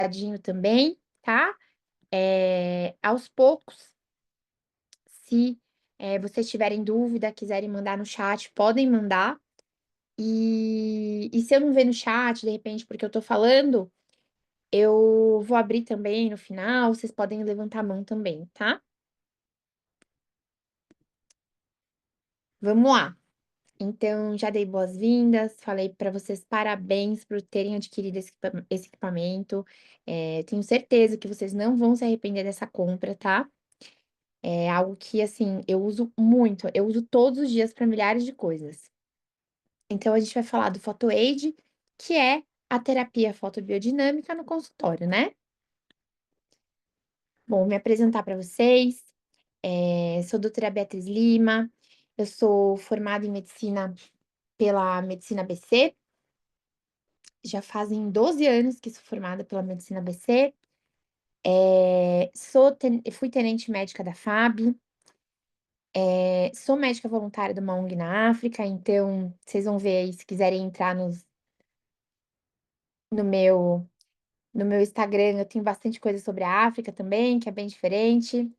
Tadinho também, tá? Aos poucos, se vocês tiverem dúvida, quiserem mandar no chat, podem mandar. E se eu não ver no chat, de repente, porque eu tô falando, eu vou abrir também no final, vocês podem levantar a mão também, tá? Vamos lá. Então, já dei boas-vindas, falei para vocês parabéns por terem adquirido esse equipamento. Tenho certeza que vocês não vão se arrepender dessa compra, tá? É algo que, assim, eu uso muito, eu uso todos os dias para milhares de coisas. Então, a gente vai falar do PhotoAid, que é a terapia fotobiodinâmica no consultório, né? Bom, me apresentar para vocês. Sou doutora Beatriz Lima, eu sou formada em medicina pela Medicina ABC, já fazem 12 anos que sou formada pela Medicina ABC. Fui tenente médica da FAB, sou médica voluntária de uma ONG na África, então vocês vão ver aí se quiserem entrar no meu no meu Instagram, eu tenho bastante coisa sobre a África também, que é bem diferente.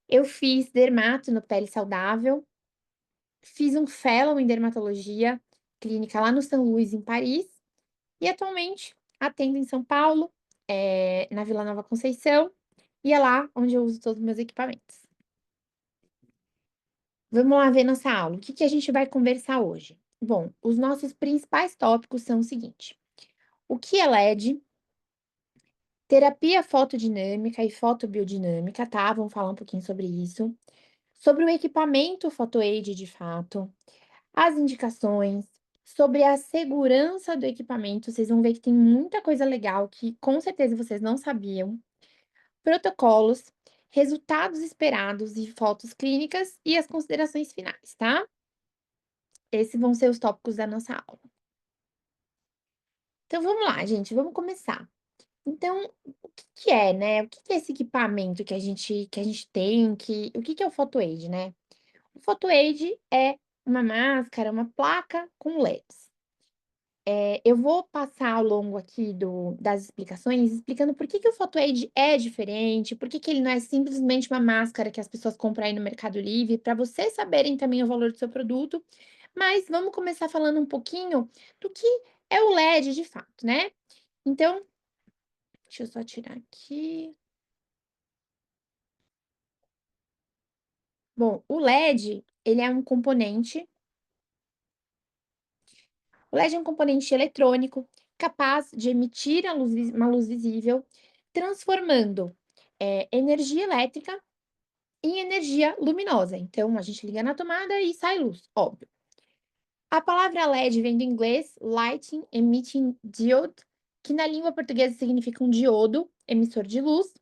Eu fiz dermato no Pele Saudável, fiz um fellow em dermatologia clínica lá no São Luís, em Paris, e atualmente atendo em São Paulo, na Vila Nova Conceição, e é lá onde eu uso todos os meus equipamentos. Vamos lá ver nossa aula. O que que a gente vai conversar hoje? Bom, os nossos principais tópicos são o seguinte: o que é LED, terapia fotodinâmica e fotobiodinâmica, tá? Vamos falar um pouquinho sobre isso. Sobre o equipamento PhotoAid de fato, as indicações, sobre a segurança do equipamento. Vocês vão ver que tem muita coisa legal que com certeza vocês não sabiam. Protocolos, resultados esperados e fotos clínicas e as considerações finais, tá? Esses vão ser os tópicos da nossa aula. Então vamos lá, gente, vamos começar. Então, o que que é, né? O que que é esse equipamento que a gente tem, o que que é o PhotoAid, né? O PhotoAid é uma máscara, uma placa com LEDs. Eu vou passar ao longo aqui das explicações, explicando por que que o PhotoAid é diferente, por que que ele não é simplesmente uma máscara que as pessoas compram aí no Mercado Livre, para vocês saberem também o valor do seu produto. Mas vamos começar falando um pouquinho do que é o LED de fato, né? Então, deixa eu só tirar aqui. Bom, o LED é um componente eletrônico capaz de emitir uma luz visível, transformando, energia elétrica em energia luminosa. Então, a gente liga na tomada e sai luz, óbvio. A palavra LED vem do inglês Lighting Emitting Diode, que na língua portuguesa significa um diodo, emissor de luz,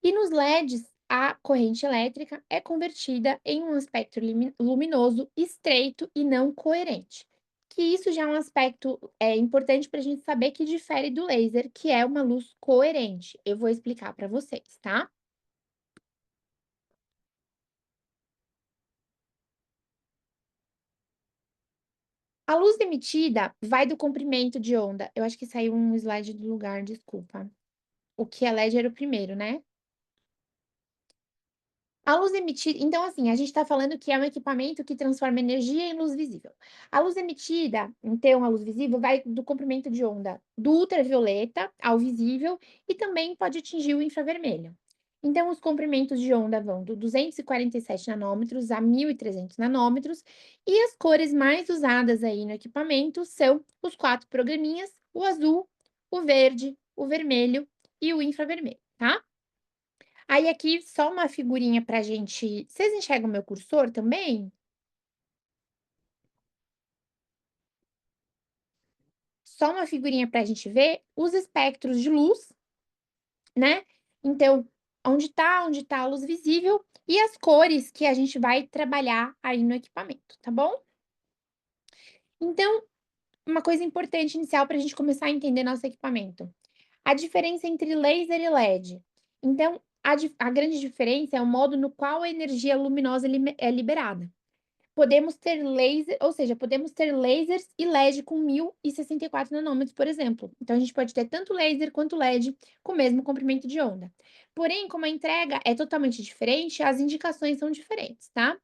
e nos LEDs a corrente elétrica é convertida em um espectro luminoso estreito e não coerente. Que isso já é um aspecto importante para a gente saber que difere do laser, que é uma luz coerente. Eu vou explicar para vocês, tá? A luz emitida vai do comprimento de onda. Eu acho que saiu um slide do lugar, desculpa. O que é LED era o primeiro, né? A luz emitida, então, assim, a gente está falando que é um equipamento que transforma energia em luz visível. A luz emitida, então, a luz visível vai do comprimento de onda do ultravioleta ao visível e também pode atingir o infravermelho. Então, os comprimentos de onda vão do 247 nanômetros a 1.300 nanômetros, e as cores mais usadas aí no equipamento são os quatro programinhas: o azul, o verde, o vermelho e o infravermelho, tá? Aí aqui só uma figurinha pra gente, vocês enxergam meu cursor também? Só uma figurinha pra gente ver os espectros de luz, né. Então, onde tá a luz visível e as cores que a gente vai trabalhar aí no equipamento, tá bom? Então, uma coisa importante inicial pra gente começar a entender nosso equipamento, a diferença entre laser e LED. Então, a grande diferença é o modo no qual a energia luminosa é liberada. Podemos ter laser ou seja, podemos ter lasers e LED com 1064 nanômetros, por exemplo. Então a gente pode ter tanto laser quanto LED com o mesmo comprimento de onda. Porém, como a entrega é totalmente diferente, as indicações são diferentes, tá?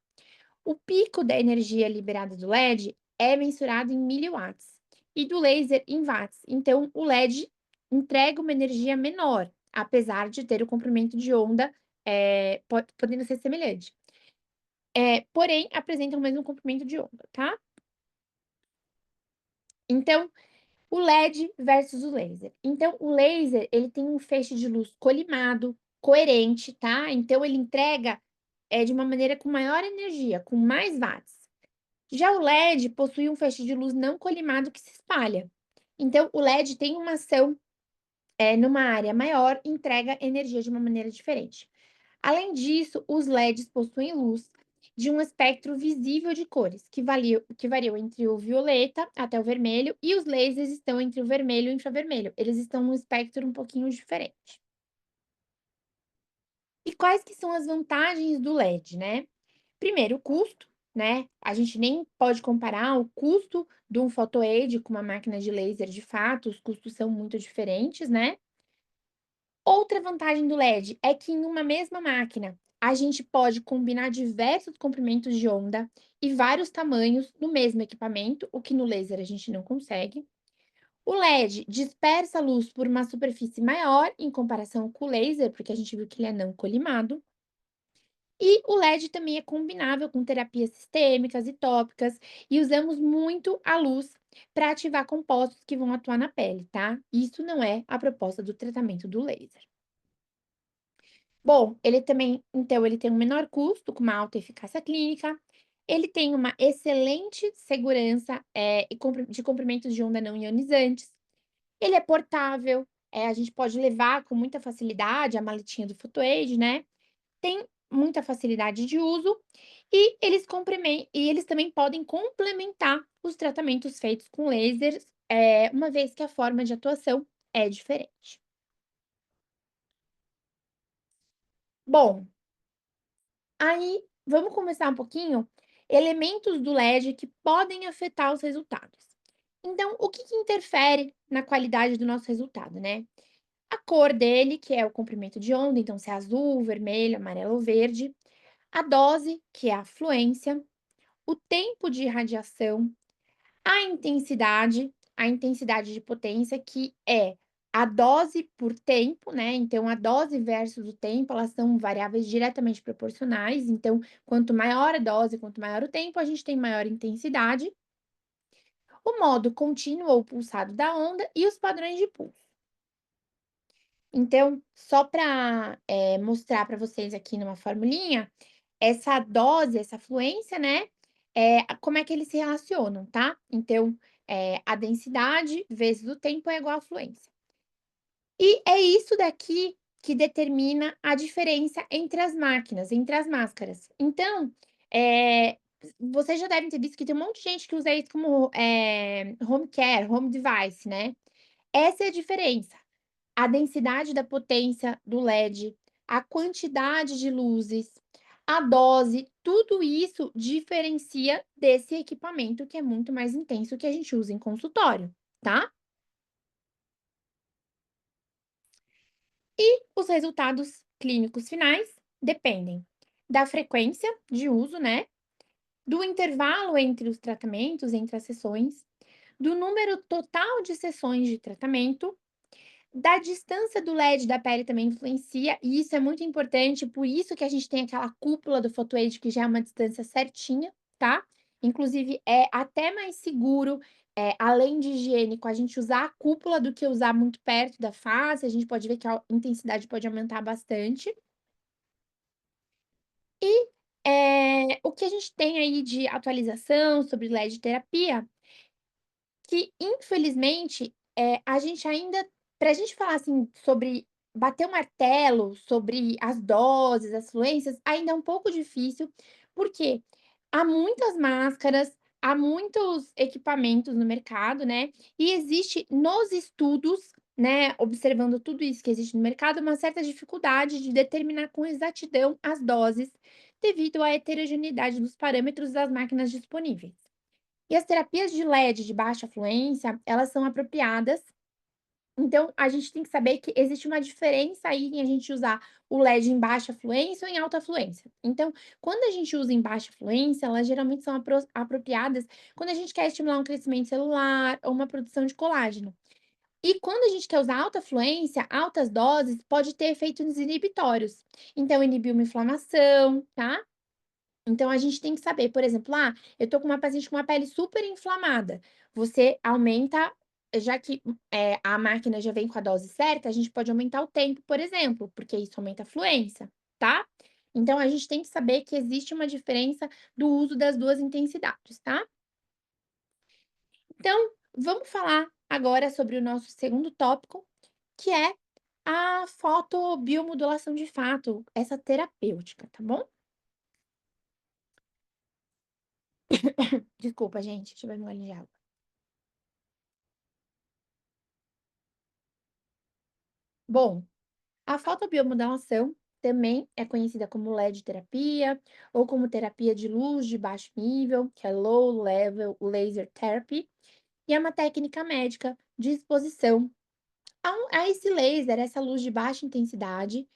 O pico da energia liberada do LED é mensurado em miliwatts e do laser em watts. Então, o LED entrega uma energia menor, apesar de ter o comprimento de onda podendo ser semelhante. Porém, apresentam o mesmo comprimento de onda, tá? Então, o LED versus o laser. Então, o laser, ele tem um feixe de luz colimado, coerente, tá? Então, ele entrega de uma maneira com maior energia, com mais watts. Já o LED possui um feixe de luz não colimado que se espalha. Então, o LED tem uma ação numa área maior e entrega energia de uma maneira diferente. Além disso, os LEDs possuem luz de um espectro visível de cores, que variam entre o violeta até o vermelho, e os lasers estão entre o vermelho e o infravermelho. Eles estão num espectro um pouquinho diferente. E quais que são as vantagens do LED, né? Primeiro, o custo, né? A gente nem pode comparar o custo de um photoaid com uma máquina de laser de fato, os custos são muito diferentes, né? Outra vantagem do LED é que em uma mesma máquina a gente pode combinar diversos comprimentos de onda e vários tamanhos no mesmo equipamento, o que no laser a gente não consegue. O LED dispersa a luz por uma superfície maior em comparação com o laser, porque a gente viu que ele é não colimado. E o LED também é combinável com terapias sistêmicas e tópicas, e usamos muito a luz para ativar compostos que vão atuar na pele, tá? Isso não é a proposta do tratamento do laser. Bom, ele também, então, ele tem um menor custo, com uma alta eficácia clínica. Ele tem uma excelente segurança, e de comprimentos de onda não ionizantes. Ele é portável, a gente pode levar com muita facilidade a maletinha do PhotoAid, né? Tem muita facilidade de uso e eles também podem complementar os tratamentos feitos com lasers, uma vez que a forma de atuação é diferente. Bom, aí, vamos começar um pouquinho, elementos do LED que podem afetar os resultados. Então, o que que interfere na qualidade do nosso resultado, né? A cor dele, que é o comprimento de onda, então se é azul, vermelho, amarelo ou verde. A dose, que é a fluência. O tempo de irradiação, a intensidade de potência, que é a dose por tempo, né? Então, a dose versus o tempo, elas são variáveis diretamente proporcionais. Então, quanto maior a dose, quanto maior o tempo, a gente tem maior intensidade. O modo contínuo ou pulsado da onda e os padrões de pulso. Então, só para mostrar para vocês aqui numa formulinha, essa dose, essa fluência, né, como é que eles se relacionam, tá? Então, a densidade vezes o tempo é igual à fluência. E é isso daqui que determina a diferença entre as máquinas, entre as máscaras. Então, vocês já devem ter visto que tem um monte de gente que usa isso como, home care, home device, né. Essa é a diferença. A densidade da potência do LED, a quantidade de luzes, a dose, tudo isso diferencia desse equipamento que é muito mais intenso que a gente usa em consultório, tá? E os resultados clínicos finais dependem da frequência de uso, né? Do intervalo entre os tratamentos, entre as sessões, do número total de sessões de tratamento. Da distância do LED da pele também influencia, e isso é muito importante, por isso que a gente tem aquela cúpula do PhotoAid que já é uma distância certinha, tá? Inclusive, é até mais seguro, além de higiênico, a gente usar a cúpula do que usar muito perto da face, a gente pode ver que a intensidade pode aumentar bastante. E, o que a gente tem aí de atualização sobre LED terapia que infelizmente, a gente ainda para a gente falar, assim, sobre bater o martelo, sobre as doses, as fluências, ainda é um pouco difícil, porque há muitas máscaras, há muitos equipamentos no mercado, né, e existe nos estudos, né, observando tudo isso que existe no mercado, uma certa dificuldade de determinar com exatidão as doses devido à heterogeneidade dos parâmetros das máquinas disponíveis. E as terapias de LED de baixa fluência, elas são apropriadas. Então, a gente tem que saber que existe uma diferença aí em a gente usar o LED em baixa fluência ou em alta fluência. Então, quando a gente usa em baixa fluência, elas geralmente são apropriadas quando a gente quer estimular um crescimento celular ou uma produção de colágeno. E quando a gente quer usar alta fluência, altas doses, pode ter efeitos inibitórios. Então, inibir uma inflamação, tá? Então a gente tem que saber, por exemplo, eu tô com uma paciente com uma pele super inflamada, você aumenta, já que, a máquina já vem com a dose certa, a gente pode aumentar o tempo, por exemplo, porque isso aumenta a fluência, tá? Então a gente tem que saber que existe uma diferença do uso das 2 intensidades, tá? Então, vamos falar agora sobre o nosso segundo tópico, que é a fotobiomodulação de fato, essa terapêutica, tá bom? Desculpa gente, deixa eu beber um golinho de água. Bom, a fotobiomodulação também é conhecida como LED terapia ou como terapia de luz de baixo nível, que é Low Level Laser Therapy, e é uma técnica médica de exposição a esse laser, essa luz de baixa intensidade,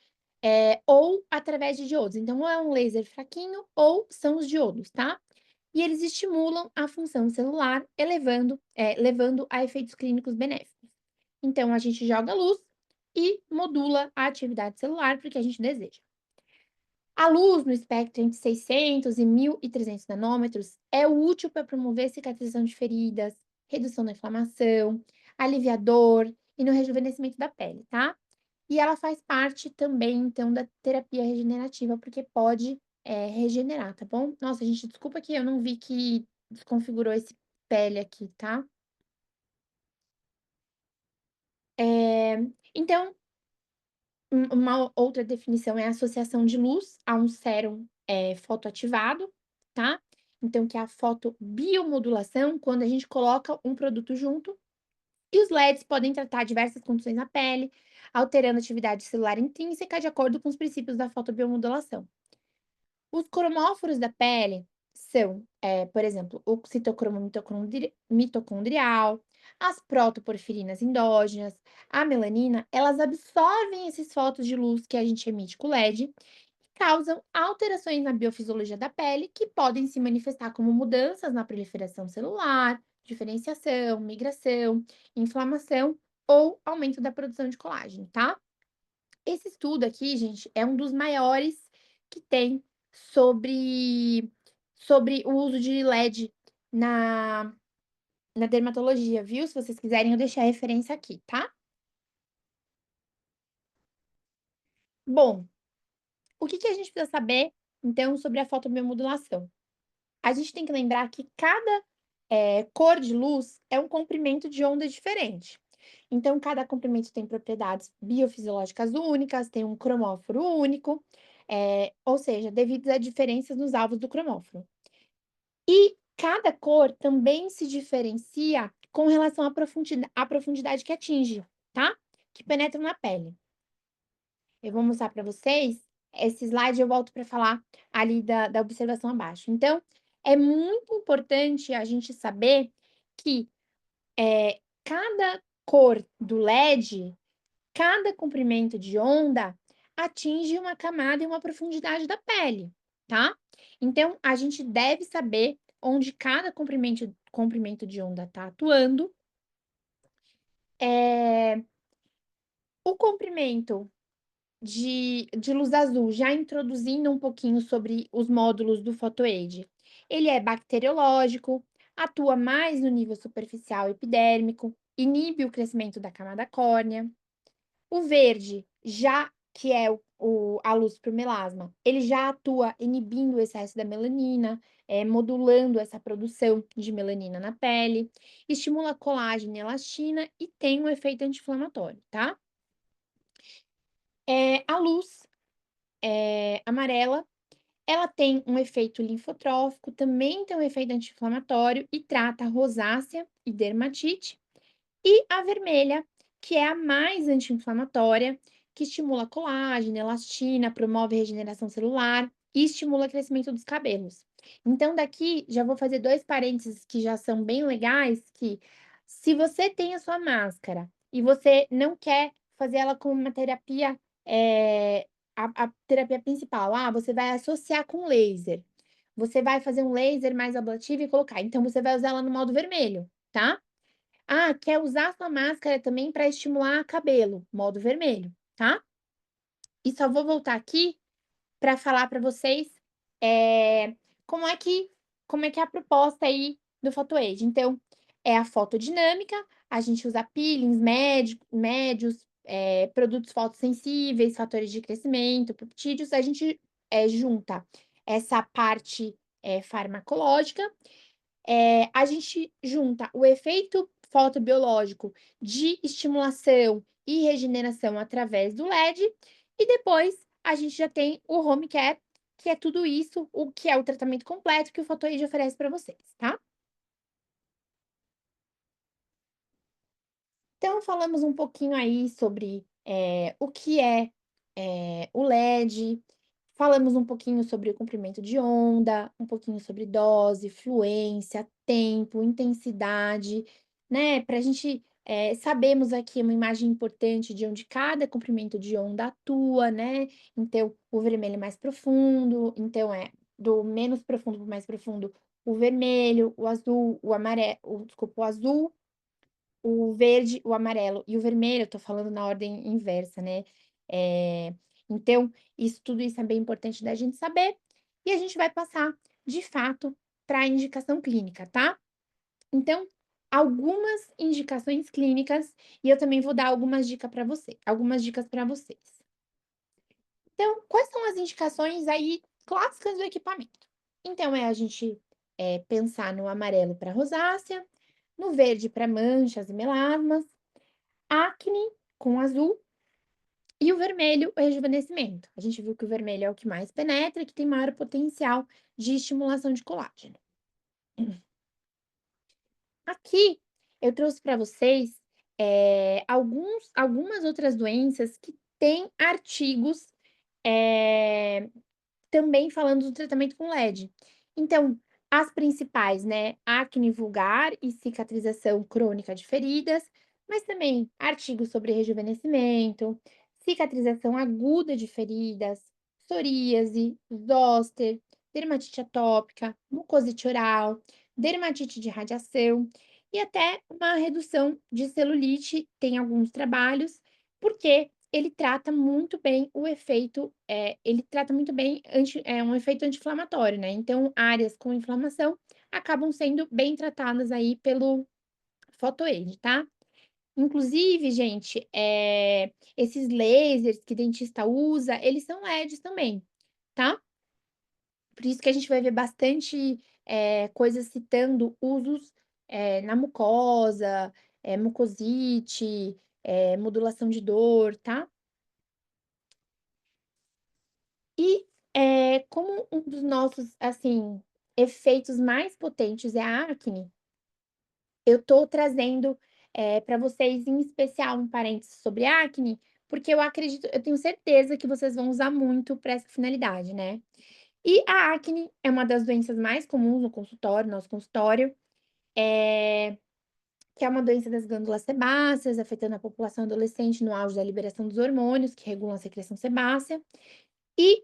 ou através de diodos. Então, ou é um laser fraquinho ou são os diodos, tá? E eles estimulam a função celular, levando a efeitos clínicos benéficos. Então, a gente joga luz e modula a atividade celular para o que a gente deseja. A luz no espectro entre 600 e 1.300 nanômetros é útil para promover cicatrização de feridas, redução da inflamação, aliviar dor e no rejuvenescimento da pele, tá? E ela faz parte também, então, da terapia regenerativa, porque pode, regenerar, tá bom? Nossa, gente, desculpa que eu não vi que desconfigurou esse pele aqui, tá? Então, uma outra definição é a associação de luz a um sérum, fotoativado, tá? Então, que é a fotobiomodulação, quando a gente coloca um produto junto, e os LEDs podem tratar diversas condições na pele, alterando a atividade celular intrínseca de acordo com os princípios da fotobiomodulação. Os cromóforos da pele são, por exemplo, o citocromo mitocondrial, as protoporfirinas endógenas, a melanina, elas absorvem esses focos de luz que a gente emite com o LED e causam alterações na biofisiologia da pele que podem se manifestar como mudanças na proliferação celular, diferenciação, migração, inflamação ou aumento da produção de colágeno, tá? Esse estudo aqui, gente, é um dos maiores que tem sobre sobre o uso de LED na na dermatologia, viu. Se vocês quiserem, eu deixei a referência aqui, tá. Bom, o que que a gente precisa saber, então, sobre a fotobiomodulação? A gente tem que lembrar que cada, cor de luz é um comprimento de onda diferente. Então, cada comprimento tem propriedades biofisiológicas únicas, tem um cromóforo único, ou seja, devido a diferenças nos alvos do cromóforo. E cada cor também se diferencia com relação à profundidade que atinge, tá? Que penetra na pele. Eu vou mostrar para vocês esse slide, eu volto para falar ali da observação abaixo. Então, é muito importante a gente saber que, cada cor do LED, cada comprimento de onda atinge uma camada e uma profundidade da pele, tá? Então, a gente deve saber onde cada comprimento de onda está atuando. O comprimento de luz azul, já introduzindo um pouquinho sobre os módulos do PhotoAid. Ele é bacteriológico, atua mais no nível superficial epidérmico, inibe o crescimento da camada córnea. O verde, já que é a luz para o melasma, ele já atua inibindo o excesso da melanina, modulando essa produção de melanina na pele, estimula colágeno e elastina e tem um efeito anti-inflamatório, tá? A luz amarela, ela tem um efeito linfotrófico, também tem um efeito anti-inflamatório e trata rosácea e dermatite. E a vermelha, que é a mais anti-inflamatória, que estimula colágeno, elastina, promove regeneração celular e estimula o crescimento dos cabelos. Então daqui já vou fazer 2 parênteses que já são bem legais, que se você tem a sua máscara e você não quer fazer ela como uma terapia, a terapia principal, você vai associar com laser. Você vai fazer um laser mais ablativo e colocar, então você vai usar ela no modo vermelho, tá? Quer usar sua máscara também para estimular cabelo, modo vermelho, tá? E só vou voltar aqui para falar para vocês, eh, como é que é a proposta aí do PhotoAge. Então, é a fotodinâmica, a gente usa peelings médios, produtos fotossensíveis, fatores de crescimento, peptídeos, a gente, junta essa parte, farmacológica, a gente junta o efeito fotobiológico de estimulação e regeneração através do LED, e depois a gente já tem o home care, que é tudo isso, o que é o tratamento completo que o Photoaid oferece para vocês, tá? Então falamos um pouquinho aí sobre, o que é, o LED, falamos um pouquinho sobre o comprimento de onda, um pouquinho sobre dose, fluência, tempo, intensidade, né, pra gente, sabemos aqui uma imagem importante de onde cada comprimento de onda atua, né, então o vermelho é mais profundo, então é do menos profundo para o mais profundo, o vermelho, o azul, o azul, o verde, o amarelo e o vermelho, eu tô falando na ordem inversa, né. Eh, então, tudo isso é bem importante da gente saber, e a gente vai passar, de fato, para a indicação clínica, tá. Então, algumas indicações clínicas, e eu também vou dar algumas dicas para vocês. Então, quais são as indicações aí clássicas do equipamento? Então é a gente, pensar no amarelo para rosácea, no verde para manchas e melasmas, acne com azul e o vermelho, o rejuvenescimento. A gente viu que o vermelho é o que mais penetra e que tem maior potencial de estimulação de colágeno. Aqui eu trouxe para vocês, algumas outras doenças que têm artigos, eh, também falando do tratamento com LED. Então, as principais, né, acne vulgar e cicatrização crônica de feridas, mas também artigos sobre rejuvenescimento, cicatrização aguda de feridas, psoríase, zoster, dermatite atópica, mucosite oral, dermatite de radiação e até uma redução de celulite, tem alguns trabalhos, porque ele trata muito bem um efeito anti-inflamatório, né, então áreas com inflamação acabam sendo bem tratadas aí pelo PhotoAid, tá. Inclusive, gente, esses lasers que dentista usa, eles são LEDs também, tá. Por isso que a gente vai ver bastante, coisas citando usos, na mucosa, mucosite, modulação de dor, tá. E, como um dos nossos, assim, efeitos mais potentes é a acne, eu tô trazendo, pra vocês, em especial, um parênteses sobre acne, porque eu tenho certeza que vocês vão usar muito para essa finalidade, né. E a acne é uma das doenças mais comuns no consultório, nosso consultório, eh, que é uma doença das glândulas sebáceas, afetando a população adolescente no auge da liberação dos hormônios que regulam a secreção sebácea. E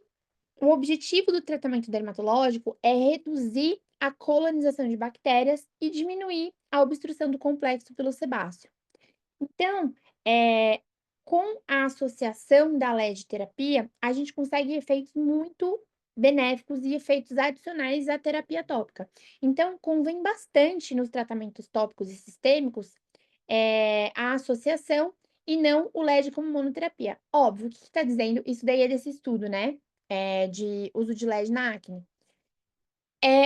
o objetivo do tratamento dermatológico é reduzir a colonização de bactérias e diminuir a obstrução do complexo pelo sebáceo. Então, eh, com a associação da LED terapia, a gente consegue efeitos muito benéficos e efeitos adicionais à terapia tópica. Então, convém bastante nos tratamentos tópicos e sistêmicos, a associação e não o LED como monoterapia. Óbvio, o que está dizendo? Isso daí é desse estudo, né? De uso de LED na acne.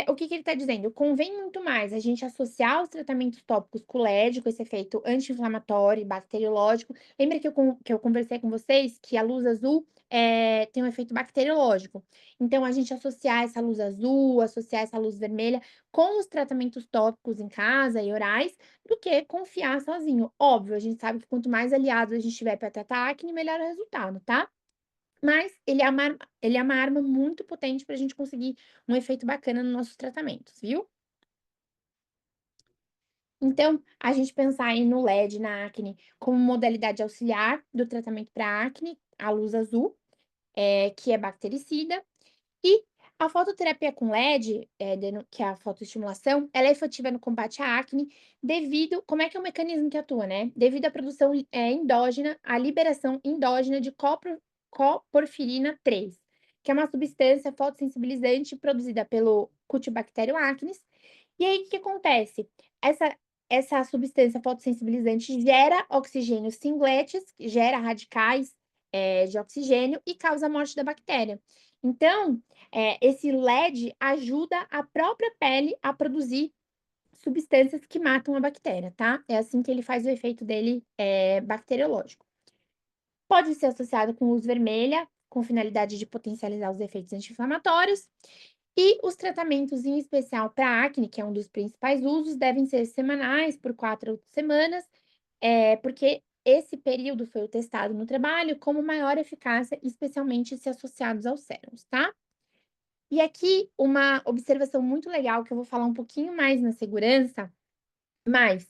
O que que ele está dizendo? Convém muito mais a gente associar os tratamentos tópicos com LED, com esse efeito anti-inflamatório e bacteriológico. Lembra que eu conversei com vocês que a luz azul, tem um efeito bacteriológico. Então, a gente associar essa luz azul, associar essa luz vermelha com os tratamentos tópicos em casa e orais, do que confiar sozinho. Óbvio, a gente sabe que quanto mais aliados a gente tiver para tratar acne, melhor o resultado, tá? mas ele é uma arma muito potente para a gente conseguir um efeito bacana nos nossos tratamentos, viu? Então, a gente pensar aí no LED na acne como modalidade auxiliar do tratamento para acne, a luz azul, que é bactericida, e a fototerapia com LED, que é a fotoestimulação, ela é efetiva no combate à acne devido como é que é o mecanismo que atua, né? Devido à produção, endógena, à liberação endógena de coporfirina 3, que é uma substância fotossensibilizante produzida pelo Cutibacterium acnes. E aí, o que acontece? Essa essa substância fotossensibilizante gera oxigênio singletes, gera radicais, de oxigênio e causa a morte da bactéria. Então, esse LED ajuda a própria pele a produzir substâncias que matam a bactéria, tá? É assim que ele faz o efeito dele, bacteriológico. Pode ser associado com luz vermelha, com finalidade de potencializar os efeitos anti-inflamatórios, e os tratamentos, em especial para acne, que é um dos principais usos, devem ser semanais por 4 semanas, porque esse período foi o testado no trabalho como maior eficácia, especialmente se associados aos sérums, tá? E aqui uma observação muito legal que eu vou falar um pouquinho mais na segurança, mas,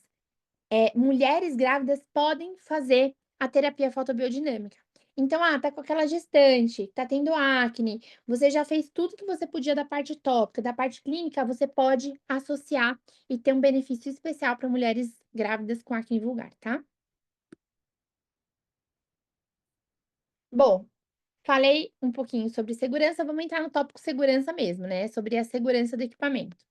mulheres grávidas podem fazer a terapia fotobiodinâmica. Então, tá com aquela gestante, tá tendo acne, você já fez tudo que você podia da parte tópica, da parte clínica, você pode associar e ter um benefício especial para mulheres grávidas com acne vulgar, tá? Bom, falei um pouquinho sobre segurança, vamos entrar no tópico segurança mesmo, né, sobre a segurança do equipamento.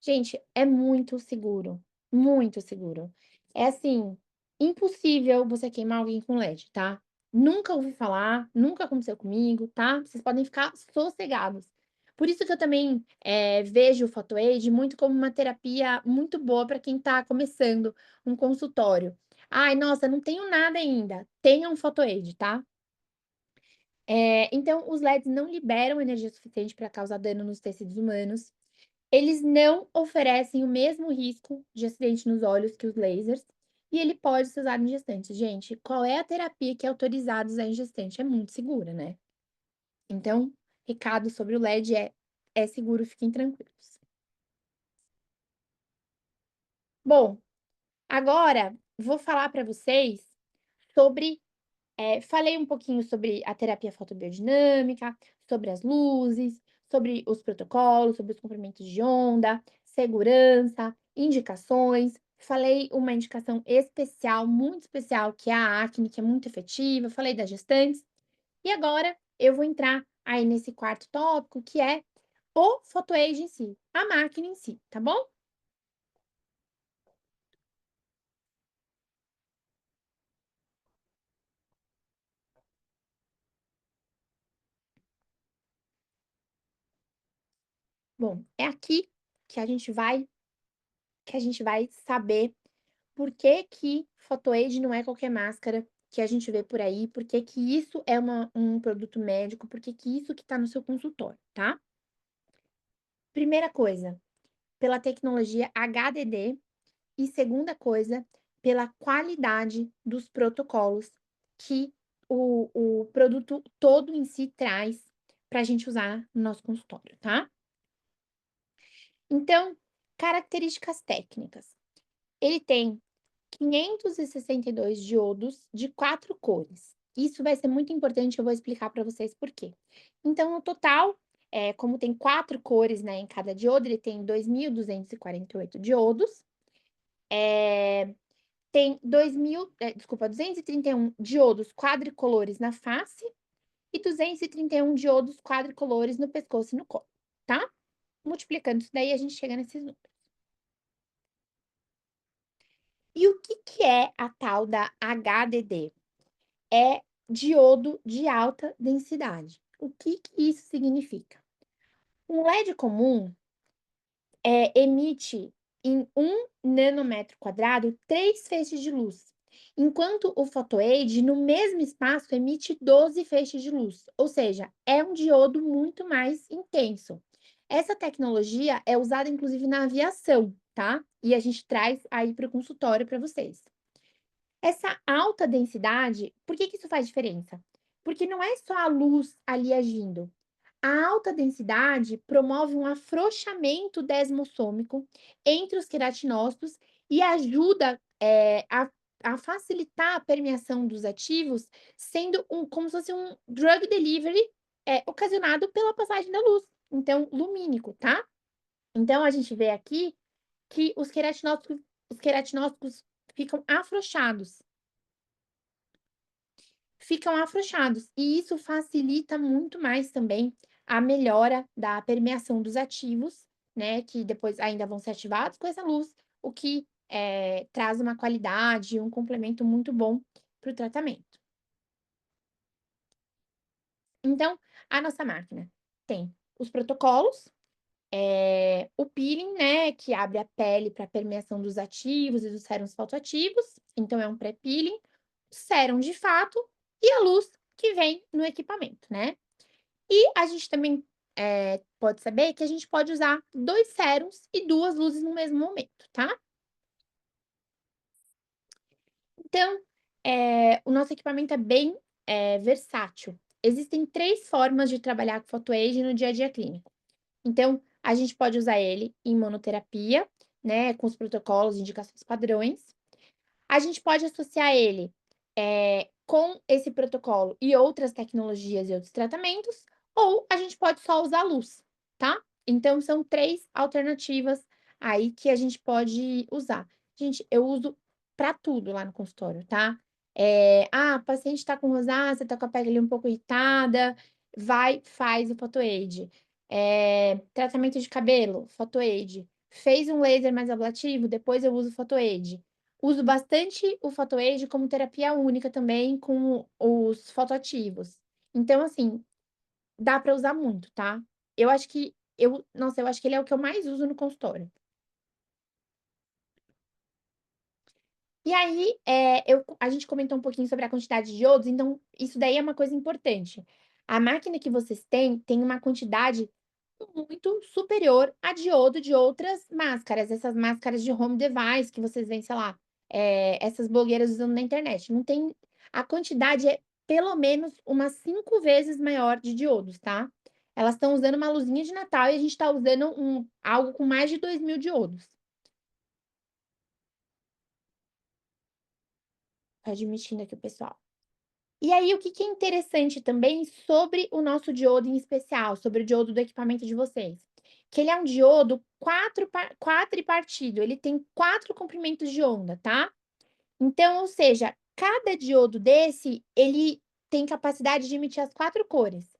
Gente, é muito seguro, muito seguro. É assim, impossível você queimar alguém com LED, tá? Nunca ouvi falar, nunca aconteceu comigo, tá? Vocês podem ficar sossegados. Por isso que eu também, vejo o PhotoAid muito como uma terapia muito boa para quem está começando um consultório. "Ai, nossa, não tenho nada ainda", tenha um PhotoAid, tá? Então os LEDs não liberam energia suficiente para causar dano nos tecidos humanos. Eles não oferecem o mesmo risco de acidente nos olhos que os lasers, e ele pode ser usado em gestantes. Gente, qual é a terapia que é autorizada a usar em gestante? É muito segura, né? Então, recado sobre o LED é seguro, fiquem tranquilos. Bom, agora vou falar para vocês sobre falei um pouquinho sobre a terapia fotobiodinâmica, sobre as luzes, sobre os protocolos, sobre os comprimentos de onda, segurança, indicações. Falei uma indicação especial, muito especial, que é a acne, que é muito efetiva. Falei das gestantes. E agora eu vou entrar aí nesse quarto tópico, que é o PhotoAid em si, a máquina em si, tá bom? Bom, é aqui que a gente vai saber por que que Photoaid não é qualquer máscara que a gente vê por aí, por que que isso é um produto médico, por que que isso que está no seu consultório, tá? Primeira coisa, pela tecnologia HDD e segunda coisa, pela qualidade dos protocolos que o produto todo em si traz para a gente usar no nosso consultório, tá? Então, características técnicas. Ele tem 562 diodos de 4 cores. Isso vai ser muito importante, eu vou explicar para vocês por quê. Então, no total, como tem 4 cores, né, em cada diodo, ele tem 2.248 diodos. Tem 231 diodos quadricolores na face e 231 diodos quadricolores no pescoço e no colo, tá? Multiplicando isso daí, a gente chega nesses números. E o que que é a tal da HDD? É diodo de alta densidade. O que que isso significa? Um LED comum, emite em 1 nanômetro quadrado 3 feixes de luz, enquanto o PhotoAid, no mesmo espaço, emite 12 feixes de luz, ou seja, é um diodo muito mais intenso. Essa tecnologia é usada inclusive na aviação, tá? E a gente traz aí para o consultório para vocês. Essa alta densidade, por que que isso faz diferença? Porque não é só a luz ali agindo. A alta densidade promove um afrouxamento desmossômico entre os queratinócitos e ajuda, a facilitar a permeação dos ativos, sendo como se fosse um drug delivery, ocasionado pela passagem da luz, então lumínico, tá? Então a gente vê aqui que os queratinócitos ficam afrouxados, e isso facilita muito mais também a melhora da permeação dos ativos, né, que depois ainda vão ser ativados com essa luz, o que, traz uma qualidade, um complemento muito bom para o tratamento. Então, a nossa máquina tem os protocolos, o peeling, né, que abre a pele para permeação dos ativos e dos sérums fotoativos, então é um pré-peeling, sérum de fato e a luz que vem no equipamento, né. E a gente também, pode saber que a gente pode usar 2 sérums e 2 luzes no mesmo momento, tá. Então, o nosso equipamento é bem, versátil. Existem 3 formas de trabalhar com PhotoAid no dia a dia clínico. Então, a gente pode usar ele em monoterapia, né, com os protocolos e indicações padrões. A gente pode associar ele, com esse protocolo e outras tecnologias e outros tratamentos, ou a gente pode só usar luz, tá? Então são 3 alternativas aí que a gente pode usar. Gente, eu uso para tudo lá no consultório, tá? "Ah, o paciente tá com rosácea, tá com a pele um pouco irritada", vai, faz o Photoaid. Tratamento de cabelo, Photoaid. Fez um laser mais ablativo, depois eu uso o Photoaid. Uso bastante o PhotoAid como terapia única também com os fotoativos. Então, assim, dá para usar muito, tá. Eu acho que nossa, eu acho que ele é o que eu mais uso no consultório. E aí, a gente comentou um pouquinho sobre a quantidade de iodos, então isso daí é uma coisa importante. A máquina que vocês têm, tem uma quantidade muito superior à de iodo de outras máscaras, essas máscaras de home device que vocês veem, sei lá, essas blogueiras usando na internet. Não tem a quantidade é pelo menos umas 5 vezes maior de diodos, tá. Elas estão usando uma luzinha de Natal e a gente está usando algo com mais de 2.000 diodos. Tô admitindo aqui o pessoal. E aí, o que que é interessante também sobre o nosso diodo em especial, sobre o diodo do equipamento de vocês, que ele é um diodo quadripartido, ele tem 4 comprimentos de onda, tá? Então, ou seja, cada diodo desse, ele tem capacidade de emitir as 4 cores.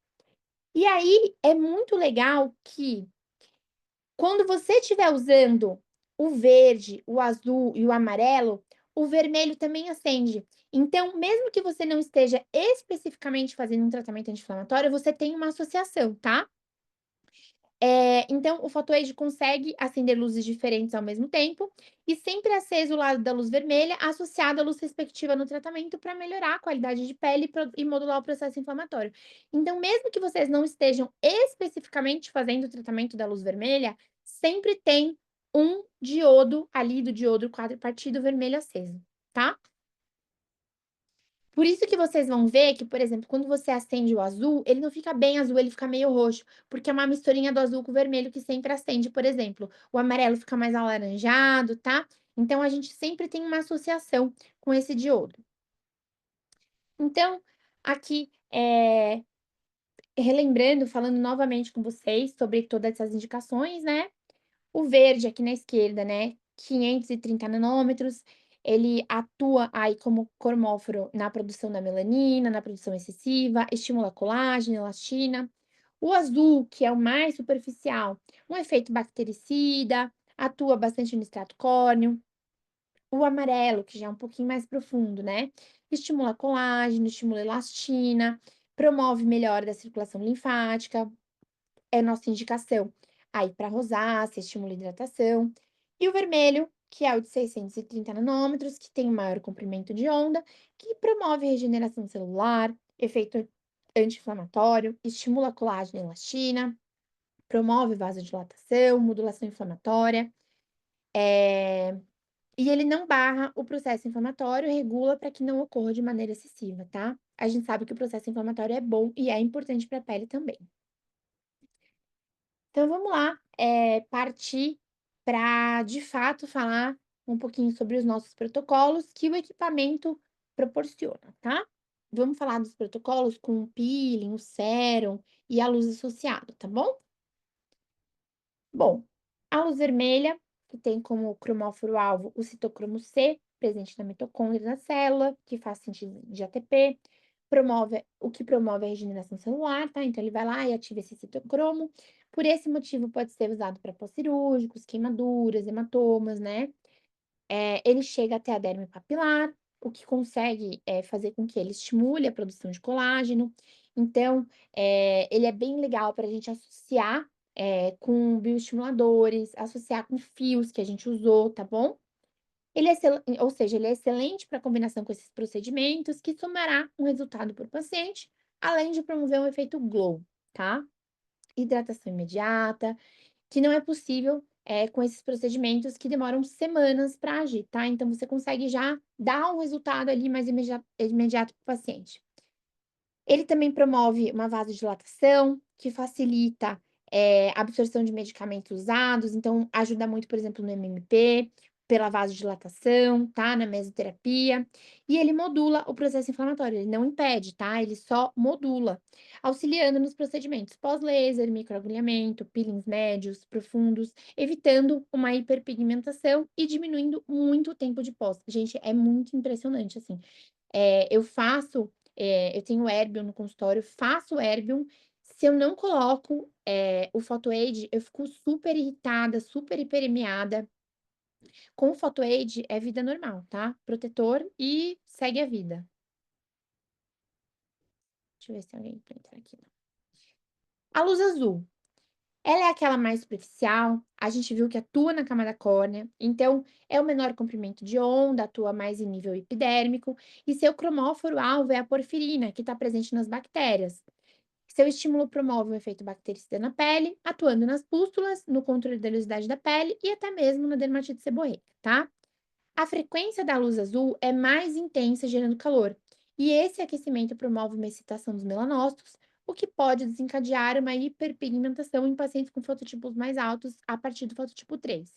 E aí, é muito legal que quando você estiver usando o verde, o azul e o amarelo, o vermelho também acende. Então, mesmo que você não esteja especificamente fazendo um tratamento anti-inflamatório, você tem uma associação, tá? Então o PhotoAid consegue acender luzes diferentes ao mesmo tempo e sempre aceso o lado da luz vermelha associado à luz respectiva no tratamento para melhorar a qualidade de pele e modular o processo inflamatório. Então, mesmo que vocês não estejam especificamente fazendo o tratamento da luz vermelha, sempre tem um diodo ali do diodo quadripartido vermelho aceso, tá? Por isso que vocês vão ver que, por exemplo, quando você acende o azul, ele não fica bem azul, ele fica meio roxo, porque é uma misturinha do azul com o vermelho que sempre acende, por exemplo. O amarelo fica mais alaranjado, tá? Então a gente sempre tem uma associação com esse diodo. Então, aqui, relembrando, falando novamente com vocês sobre todas essas indicações, né? O verde aqui na esquerda, né, 530 nanômetros, ele atua aí como cromóforo na produção da melanina, na produção excessiva, estimula colágeno, elastina. O azul, que é o mais superficial, um efeito bactericida, atua bastante no extrato córneo. O amarelo, que já é um pouquinho mais profundo, né, estimula colágeno, estimula elastina, promove melhora da circulação linfática, é nossa indicação aí para rosácea, estimula a hidratação. E o vermelho, que é o de 630 nanômetros, que tem o maior comprimento de onda, que promove regeneração celular, efeito anti-inflamatório, estimula colágeno e elastina, promove vasodilatação, modulação inflamatória. E ele não barra o processo inflamatório, regula para que não ocorra de maneira excessiva, tá? A gente sabe que o processo inflamatório é bom e é importante para a pele também. Então vamos lá, partir para, de fato, falar um pouquinho sobre os nossos protocolos que o equipamento proporciona, tá? Vamos falar dos protocolos com o peeling, o sérum e a luz associada, tá bom? Bom, a luz vermelha, que tem como cromóforo-alvo o citocromo C, presente na mitocôndria da célula, que faz síntese de ATP, promove a regeneração celular, tá? Então ele vai lá e ativa esse citocromo. Por esse motivo, pode ser usado para pós-cirúrgicos, queimaduras, hematomas, né? Ele chega até a derme papilar, o que consegue, fazer com que ele estimule a produção de colágeno. Então, ele é bem legal para a gente associar, com bioestimuladores, associar com fios que a gente usou, tá bom? Ele é excel ou seja, ele é excelente para combinação com esses procedimentos, que somará um resultado para o paciente, além de promover um efeito glow, tá? Hidratação imediata, que não é possível, com esses procedimentos que demoram semanas para agir, tá. Então você consegue já dar um resultado ali mais imediato para o paciente. Ele também promove uma vasodilatação, que facilita, a absorção de medicamentos usados, então ajuda muito, por exemplo, no MMP, pela vasodilatação, tá, na mesoterapia. E ele modula o processo inflamatório, ele não impede, tá, ele só modula, auxiliando nos procedimentos pós-laser, microagulhamento, peelings médios, profundos, evitando uma hiperpigmentação e diminuindo muito o tempo de pós. Gente, é muito impressionante, assim. Eu faço eu tenho Erbium no consultório, faço Erbium, se eu não coloco, o Photoaid, eu fico super irritada, super hiperemiada. Com o Photoaid é vida normal, tá, protetor e segue a vida. Deixa eu ver se tem alguém pra entrar aqui. A luz azul, ela é aquela mais superficial, a gente viu que atua na camada córnea, então é o menor comprimento de onda, atua mais em nível epidérmico, e seu cromóforo-alvo é a porfirina, que está presente nas bactérias. Seu estímulo promove um efeito bactericida na pele, atuando nas pústulas, no controle da oleosidade da pele e até mesmo na dermatite seborreica, tá? A frequência da luz azul é mais intensa, gerando calor, e esse aquecimento promove uma excitação dos melanócitos, o que pode desencadear uma hiperpigmentação em pacientes com fototipos mais altos a partir do fototipo 3.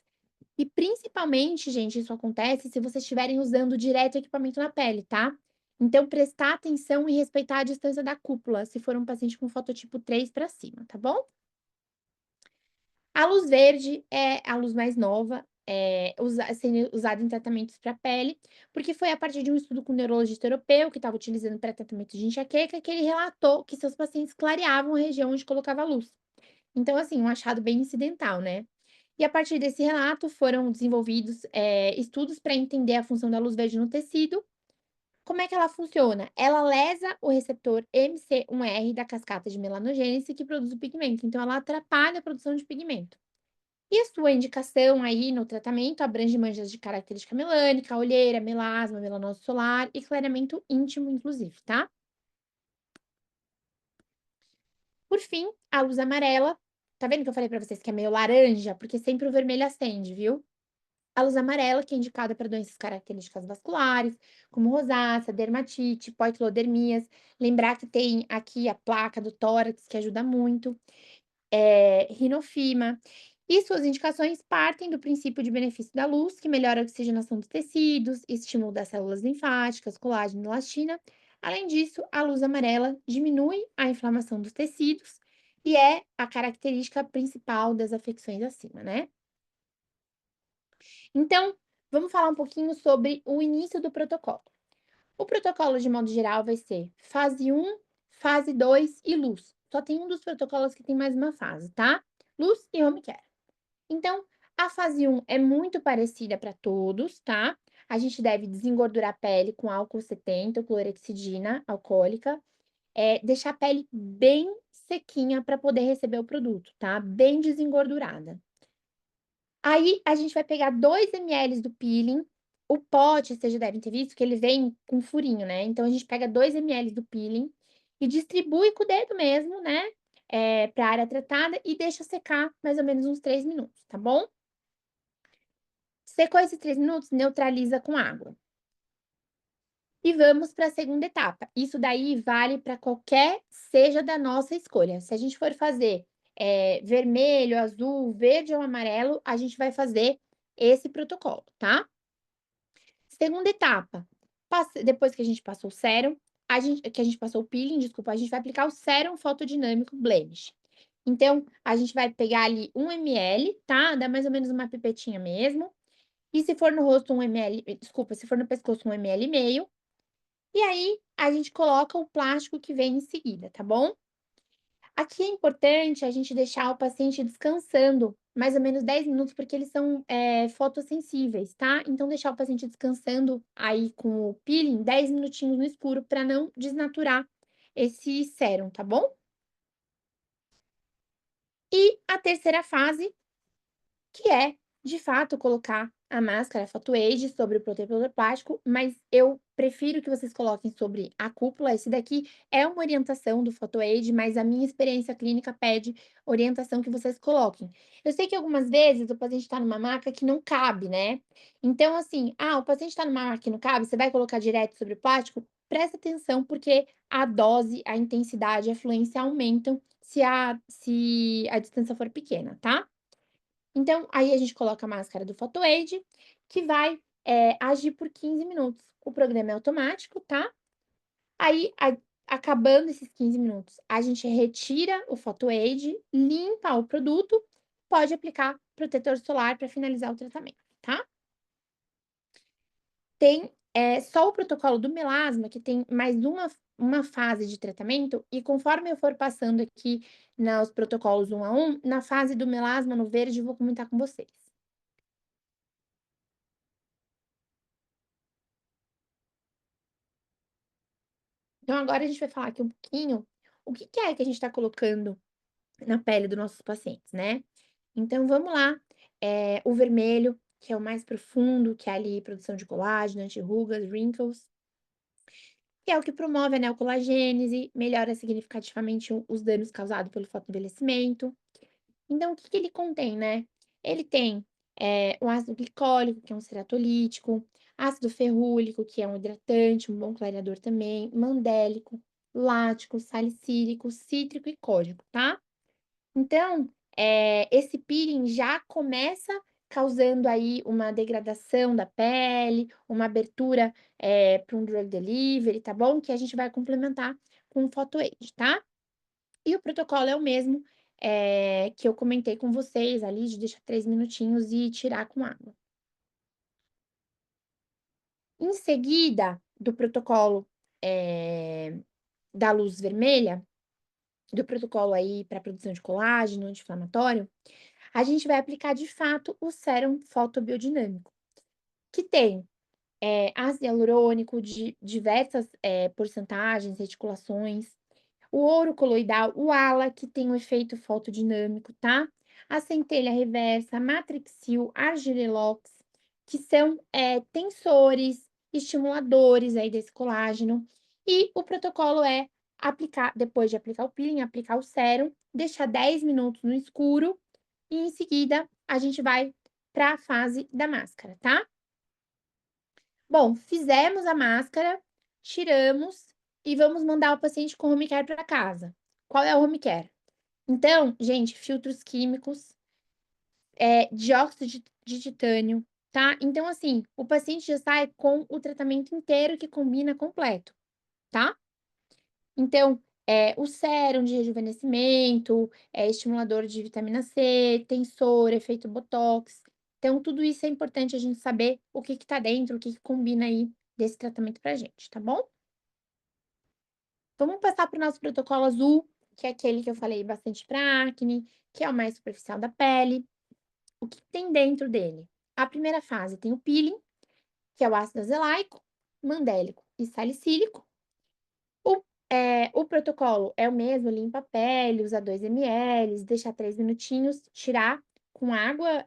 E principalmente, gente, isso acontece se vocês estiverem usando direto o equipamento na pele, tá? Então, prestar atenção e respeitar a distância da cúpula, se for um paciente com fototipo 3 para cima, tá bom? A luz verde é a luz mais nova, sendo usada em tratamentos para pele, porque foi a partir de um estudo com um neurologista europeu que estava utilizando para tratamento de enxaqueca que ele relatou que seus pacientes clareavam a região onde colocava a luz. Então, assim, um achado bem incidental, né? E a partir desse relato foram desenvolvidos, estudos para entender a função da luz verde no tecido. Como é que ela funciona? Ela lesa o receptor MC1R da cascata de melanogênese que produz o pigmento, então ela atrapalha a produção de pigmento. E a sua indicação aí no tratamento abrange manchas de característica melânica, olheira, melasma, melanose solar e clareamento íntimo, inclusive, tá? Por fim, a luz amarela. Tá vendo que eu falei para vocês que é meio laranja? Porque sempre o vermelho acende, viu? A luz amarela, que é indicada para doenças características vasculares, como rosácea, dermatite, poiquilodermias. Lembrar que tem aqui a placa do tórax, que ajuda muito, rinofima. E suas indicações partem do princípio de benefício da luz, que melhora a oxigenação dos tecidos, estímulo das células linfáticas, colágeno e elastina. Além disso, a luz amarela diminui a inflamação dos tecidos e é a característica principal das afecções acima, né? Então, vamos falar um pouquinho sobre o início do protocolo. O protocolo, de modo geral, vai ser fase 1, fase 2 e luz. Só tem um dos protocolos que tem mais uma fase, tá? Luz e home care. Então, a fase 1 é muito parecida para todos, tá? A gente deve desengordurar a pele com álcool 70, clorexidina alcoólica, deixar a pele bem sequinha para poder receber o produto, tá? Bem desengordurada. Aí, a gente vai pegar 2 ml do peeling, o pote, vocês já devem ter visto que ele vem com furinho, né, então a gente pega 2 ml do peeling e distribui com o dedo mesmo, né, pra área tratada e deixa secar mais ou menos uns 3 minutos, tá bom? Secou esses 3 minutos, neutraliza com água. E vamos para a segunda etapa. Isso daí vale para qualquer seja da nossa escolha. Se a gente for fazer, vermelho, azul, verde ou amarelo, a gente vai fazer esse protocolo, tá? Segunda etapa, depois que a gente passou o sérum, que a gente passou o peeling, desculpa, a gente vai aplicar o sérum fotodinâmico blemish. Então, a gente vai pegar ali 1 ml, tá? Dá mais ou menos uma pipetinha mesmo. E se for no rosto 1 ml, desculpa, se for no pescoço 1,5 ml. E aí, a gente coloca o plástico que vem em seguida, tá bom? Aqui é importante a gente deixar o paciente descansando mais ou menos 10 minutos, porque eles são, fotossensíveis, tá? Então deixar o paciente descansando aí com o peeling 10 minutinhos no escuro para não desnaturar esse sérum, tá bom? E a terceira fase, que é, de fato, colocar a máscara Photoaid sobre o protetor plástico, mas eu prefiro que vocês coloquem sobre a cúpula. Esse daqui é uma orientação do Photoaid, mas a minha experiência clínica pede orientação que vocês coloquem. Eu sei que algumas vezes o paciente está numa maca que não cabe, né? Então, assim, o paciente está numa maca que não cabe, você vai colocar direto sobre o plástico? Presta atenção, porque a dose, a intensidade, a fluência aumentam se a distância for pequena, tá? Então, aí a gente coloca a máscara do Photoaid, que vai, agir por 15 minutos. O programa é automático, tá? Aí, acabando esses 15 minutos, a gente retira o Photoaid, limpa o produto, pode aplicar protetor solar para finalizar o tratamento, tá? Tem, só o protocolo do melasma que tem mais uma fase de tratamento, e conforme eu for passando aqui nos protocolos um a um, na fase do melasma no verde eu vou comentar com vocês. Então agora a gente vai falar aqui um pouquinho o que que é que a gente está colocando na pele dos nossos pacientes, né. Então vamos lá, o vermelho, que é o mais profundo, que é ali produção de colágeno, anti-rugas, wrinkles, que é o que promove a neocolagênese, melhora significativamente os danos causados pelo fotoenvelhecimento. Então o que que ele contém, né? Ele tem, o ácido glicólico, que é um ceratolítico, ácido ferrúlico, que é um hidratante, um bom clareador também, mandélico, lático, salicílico, cítrico e código, tá? Então, esse peeling já começa causando aí uma degradação da pele, uma abertura, para um drug delivery, tá bom? Que a gente vai complementar com o PhotoAid, tá? E o protocolo é o mesmo, que eu comentei com vocês ali, de deixar 3 minutinhos e tirar com água. Em seguida do protocolo, da luz vermelha, do protocolo aí para produção de colágeno, anti-inflamatório, a gente vai aplicar de fato o sérum fotobiodinâmico, que tem, ácido hialurônico de diversas, porcentagens, reticulações, o ouro coloidal, o ALA, que tem um efeito fotodinâmico, tá? A centelha reversa, a matrixil, argirelox, que são, tensores, estimuladores aí desse colágeno. E o protocolo é aplicar, depois de aplicar o peeling, aplicar o sérum, deixar 10 minutos no escuro e em seguida a gente vai para a fase da máscara, tá? Bom, fizemos a máscara, tiramos e vamos mandar o paciente com home care para casa. Qual é o home care? Então, gente, filtros químicos, dióxido de titânio, tá? Então, assim, o paciente já sai com o tratamento inteiro que combina completo, tá? Então, o sérum de rejuvenescimento, estimulador de vitamina C, tensor, efeito botox. Então, tudo isso é importante a gente saber o que que tá dentro, o que que combina aí desse tratamento pra gente, tá bom? Vamos passar para o nosso protocolo azul, que é aquele que eu falei bastante para acne, que é o mais superficial da pele. O que tem dentro dele? A primeira fase tem o peeling, que é o ácido azelaico, mandélico e salicílico. O protocolo é o mesmo, limpa a pele, usa 2 ml, deixar 3 minutinhos, tirar com água,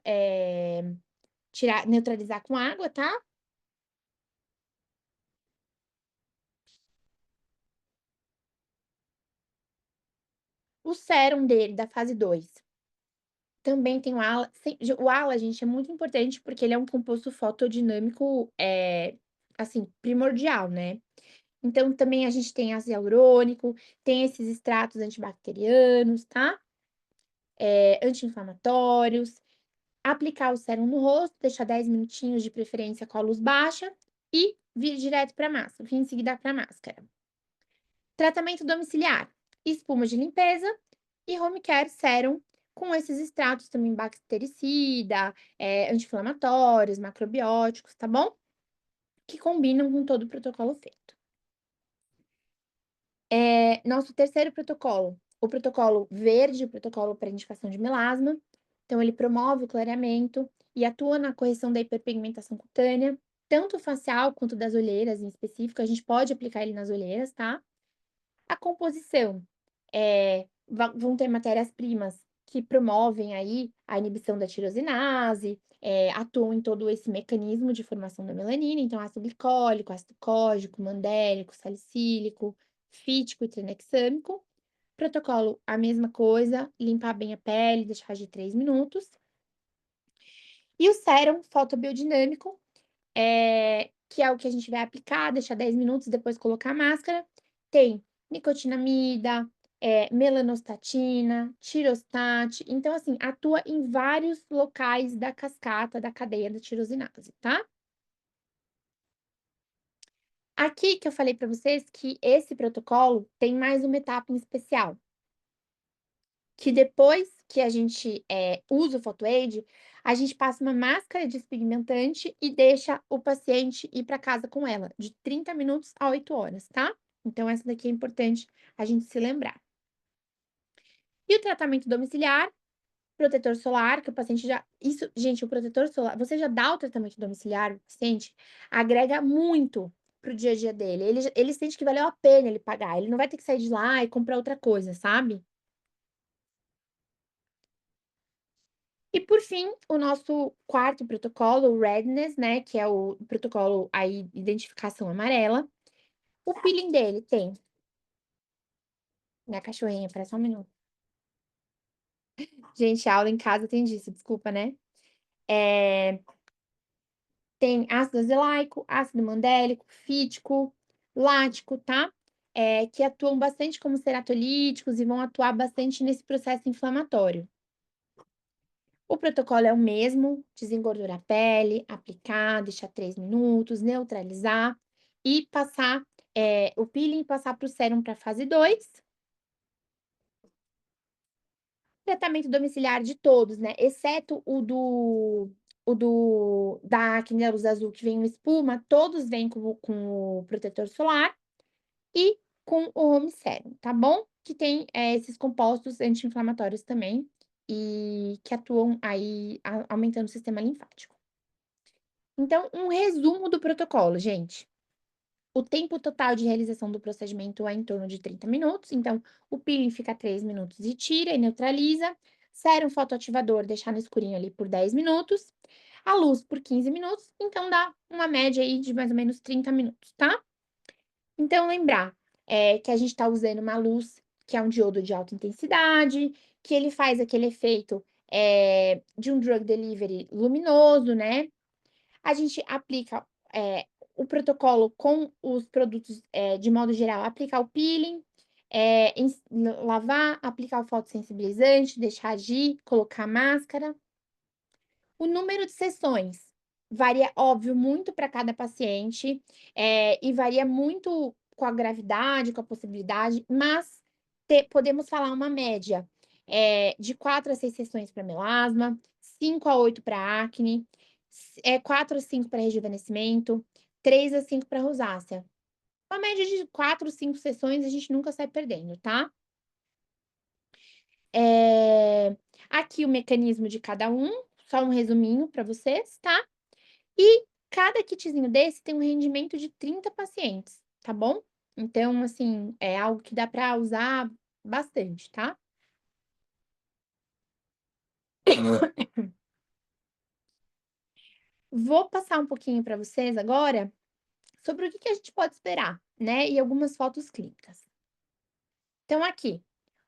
neutralizar com água, tá? O sérum dele, da fase 2. Também tem o ALA, o ALA, gente, é muito importante, porque ele é um composto fotodinâmico, assim, primordial, né. Então também a gente tem ácido hialurônico, tem esses extratos antibacterianos, tá, anti-inflamatórios. Aplicar o sérum no rosto, deixar 10 minutinhos, de preferência com a luz baixa, e vir direto para a máscara, vir em seguida para a máscara. Tratamento domiciliar: espuma de limpeza e home care sérum, com esses extratos também bactericida, anti-inflamatórios, macrobióticos, tá bom? Que combinam com todo o protocolo feito. Nosso terceiro protocolo, o protocolo verde, o protocolo para indicação de melasma. Então ele promove o clareamento e atua na correção da hiperpigmentação cutânea, tanto facial quanto das olheiras em específico, a gente pode aplicar ele nas olheiras, tá? A composição, vão ter matérias-primas que promovem aí a inibição da tirosinase, atuam em todo esse mecanismo de formação da melanina, então ácido glicólico, ácido cógico, mandélico, salicílico, fítico e tranexâmico. Protocolo, a mesma coisa, limpar bem a pele, deixar de 3 minutos. E o sérum fotobiodinâmico, que é o que a gente vai aplicar, deixar 10 minutos, depois colocar a máscara. Tem nicotinamida, melanostatina, tirostate. Então, assim, atua em vários locais da cascata da cadeia da tirosinase, tá? Aqui que eu falei para vocês que esse protocolo tem mais uma etapa em especial, que depois que a gente, usa o Photoaid, a gente passa uma máscara despigmentante e deixa o paciente ir para casa com ela, de 30 minutos a 8 horas, tá? Então essa daqui é importante a gente se lembrar. E o tratamento domiciliar, protetor solar, que o paciente já isso, gente, o protetor solar, você já dá o tratamento domiciliar para o paciente, agrega muito para o dia a dia dele. Ele sente que valeu a pena ele pagar, ele não vai ter que sair de lá e comprar outra coisa, sabe? E por fim, o nosso quarto protocolo, o Redness, né, que é o protocolo aí, identificação amarela. O peeling dele tem, minha cachorrinha, espera só um minuto. Gente, a aula em casa tem disso, desculpa, né. Eh, Tem ácido azelaico, ácido mandélico, fítico, lático, tá, que atuam bastante como seratolíticos e vão atuar bastante nesse processo inflamatório. O protocolo é o mesmo: desengordurar a pele, aplicar, deixar 3 minutos, neutralizar e passar, o peeling e passar para o sérum para fase 2. Tratamento domiciliar de todos, né, exceto da acne da luz azul, que vem uma espuma, todos vêm com o protetor solar e com o home serum, tá bom? Que tem, esses compostos anti-inflamatórios também, e que atuam aí aumentando o sistema linfático. Então, um resumo do protocolo, gente. O tempo total de realização do procedimento é em torno de 30 minutos, então o peeling fica 3 minutos e tira e neutraliza. Sérum fotoativador, deixar no escurinho ali por 10 minutos. A luz por 15 minutos, então dá uma média aí de mais ou menos 30 minutos, tá? Então lembrar, que a gente está usando uma luz que é um diodo de alta intensidade, que ele faz aquele efeito, de um drug delivery luminoso, né? A gente aplica, o protocolo com os produtos, de modo geral, aplicar o peeling, lavar, aplicar o fotossensibilizante, deixar agir, colocar máscara. O número de sessões varia, óbvio, muito para cada paciente, e varia muito com a gravidade, com a possibilidade, mas podemos falar uma média, de 4 a 6 sessões para melasma, 5 a 8 para acne, 4 a 5 para rejuvenescimento, 3 a 5 para rosácea. Uma média de 4, 5 sessões, a gente nunca sai perdendo, tá? Aqui o mecanismo de cada um, só um resuminho para vocês, tá? E cada kitzinho desse tem um rendimento de 30 pacientes, tá bom? Então, assim, é algo que dá para usar bastante, tá? Vou passar um pouquinho para vocês agora sobre o que a gente pode esperar, né? E algumas fotos clínicas. Então, aqui.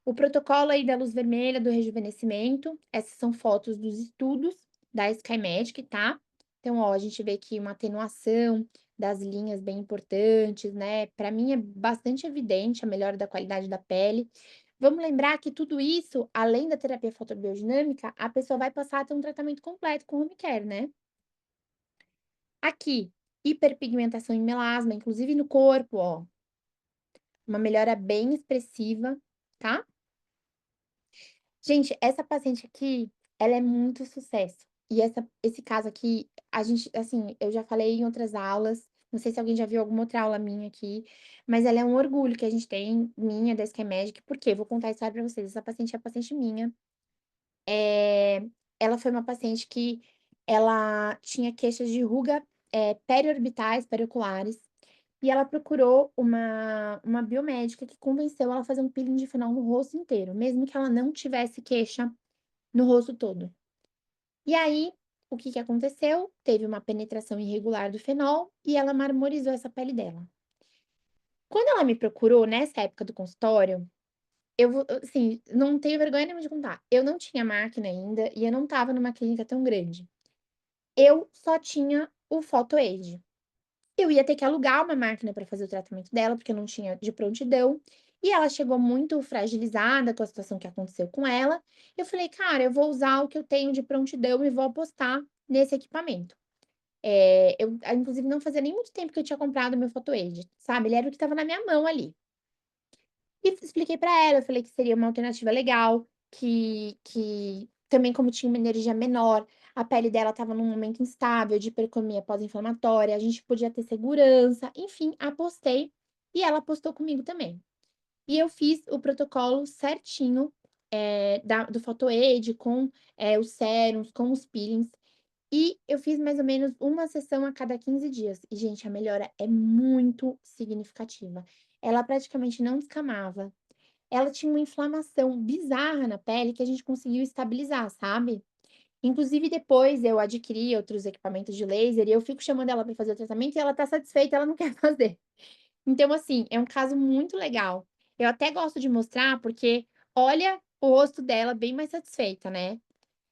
O protocolo aí da luz vermelha do rejuvenescimento, essas são fotos dos estudos da SkyMedic, tá? Então, ó, a gente vê aqui uma atenuação das linhas bem importantes, né? Para mim é bastante evidente a melhora da qualidade da pele. Vamos lembrar que tudo isso, além da terapia fotobiodinâmica, a pessoa vai passar a ter um tratamento completo com home care, né? Aqui, hiperpigmentação em melasma, inclusive no corpo, ó, uma melhora bem expressiva, tá? Gente, essa paciente aqui, ela é muito sucesso. E esse caso aqui, a gente, assim, eu já falei em outras aulas, não sei se alguém já viu alguma outra aula minha aqui, mas ela é um orgulho que a gente tem, minha, da Sky Magic, porque vou contar a história pra vocês. Essa paciente é paciente minha. Eh, Ela foi uma paciente que ela tinha queixas de ruga, periorbitais, perioculares, e ela procurou uma biomédica que convenceu ela a fazer um peeling de fenol no rosto inteiro, mesmo que ela não tivesse queixa no rosto todo. E aí, o que que aconteceu? Teve uma penetração irregular do fenol e ela marmorizou essa pele dela. Quando ela me procurou nessa época do consultório, assim, não tenho vergonha nenhuma de contar, eu não tinha máquina ainda e eu não estava numa clínica tão grande. Eu só tinha o PhotoAid. Eu ia ter que alugar uma máquina para fazer o tratamento dela, porque eu não tinha de prontidão, e ela chegou muito fragilizada com a situação que aconteceu com ela. Eu falei: "Cara, eu vou usar o que eu tenho de prontidão e vou apostar nesse equipamento". Inclusive não fazia nem muito tempo que eu tinha comprado meu PhotoAid, sabe, ele era o que estava na minha mão ali. E expliquei pra ela, eu falei que seria uma alternativa legal, que também como tinha uma energia menor, a pele dela estava num momento instável de hipercromia pós-inflamatória, a gente podia ter segurança, enfim, apostei e ela apostou comigo também. E eu fiz o protocolo certinho, do PhotoAid com, os sérums, com os peelings, e eu fiz mais ou menos uma sessão a cada 15 dias. E, gente, a melhora é muito significativa. Ela praticamente não descamava, ela tinha uma inflamação bizarra na pele que a gente conseguiu estabilizar, sabe. Inclusive depois eu adquiri outros equipamentos de laser e eu fico chamando ela para fazer o tratamento e ela tá satisfeita, ela não quer fazer. Então assim, é um caso muito legal. Eu até gosto de mostrar, porque olha o rosto dela bem mais satisfeita, né.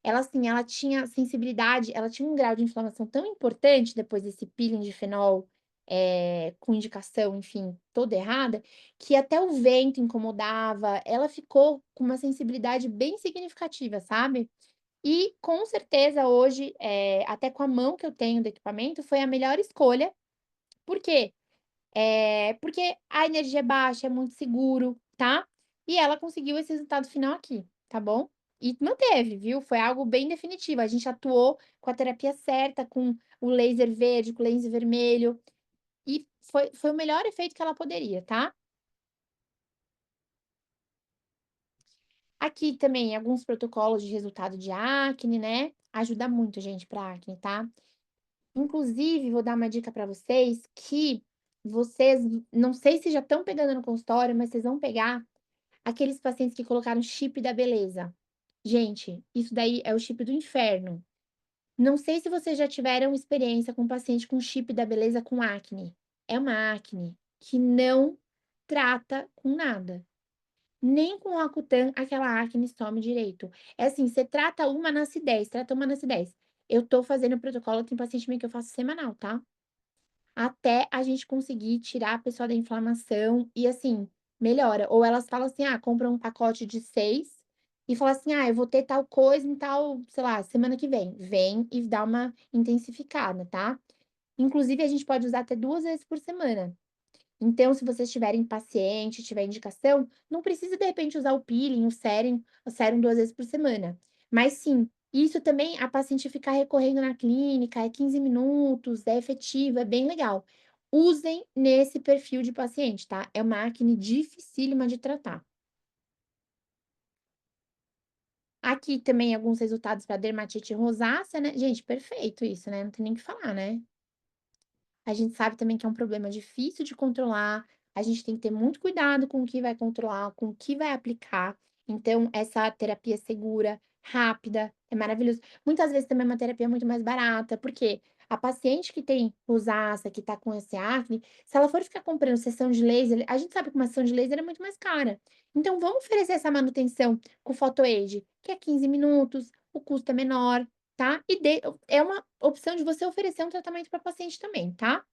Ela assim, ela tinha sensibilidade, ela tinha um grau de inflamação tão importante depois desse peeling de fenol, com indicação, enfim, toda errada, que até o vento incomodava, ela ficou com uma sensibilidade bem significativa, sabe. E com certeza hoje, até com a mão que eu tenho do equipamento, foi a melhor escolha. Por quê? Porque a energia é baixa, é muito seguro, tá. E ela conseguiu esse resultado final aqui, tá bom. E manteve, viu, foi algo bem definitivo, a gente atuou com a terapia certa, com o laser verde, com o laser vermelho, e foi o melhor efeito que ela poderia, tá. Aqui também alguns protocolos de resultado de acne, né, ajuda muito gente para acne, tá. Inclusive, vou dar uma dica para vocês que vocês não sei se já estão pegando no consultório, mas vocês vão pegar aqueles pacientes que colocaram chip da beleza. Gente, isso daí é o chip do inferno. Não sei se vocês já tiveram experiência com paciente com chip da beleza com acne. É uma acne que não trata com nada. Nem com Roacutan aquela acne some direito. É assim, você trata uma nasce 10, trata uma nasce 10. Eu tô fazendo o protocolo, tem paciente meu que eu faço semanal, tá? Até a gente conseguir tirar a pessoa da inflamação e, assim, melhora. Ou elas falam assim: "Ah, compra um pacote de 6 e fala assim: 'Ah, eu vou ter tal coisa em tal, sei lá, semana que vem'". Vem e dá uma intensificada, tá. Inclusive a gente pode usar até 2 vezes por semana. Então, se vocês tiverem paciente, tiver indicação, não precisa de repente usar o peeling, o sérum 2 vezes por semana. Mas sim, isso também a paciente ficar recorrendo na clínica, é 15 minutos, é efetivo, é bem legal. Usem nesse perfil de paciente, tá? É uma acne dificílima de tratar. Aqui também alguns resultados para dermatite rosácea, né? Gente, perfeito isso, né? Não tem nem o que falar, né? A gente sabe também que é um problema difícil de controlar, a gente tem que ter muito cuidado com o que vai controlar, com o que vai aplicar. Então, essa terapia segura, rápida, é maravilhoso. Muitas vezes também é uma terapia muito mais barata, porque A paciente que tem rosácea, que tá com esse acne, se ela for ficar comprando sessão de laser, a gente sabe que uma sessão de laser é muito mais cara. Então vamos oferecer essa manutenção com o PhotoAge, que é 15 minutos, o custo é menor, tá? E é uma opção de você oferecer um tratamento para paciente também, tá?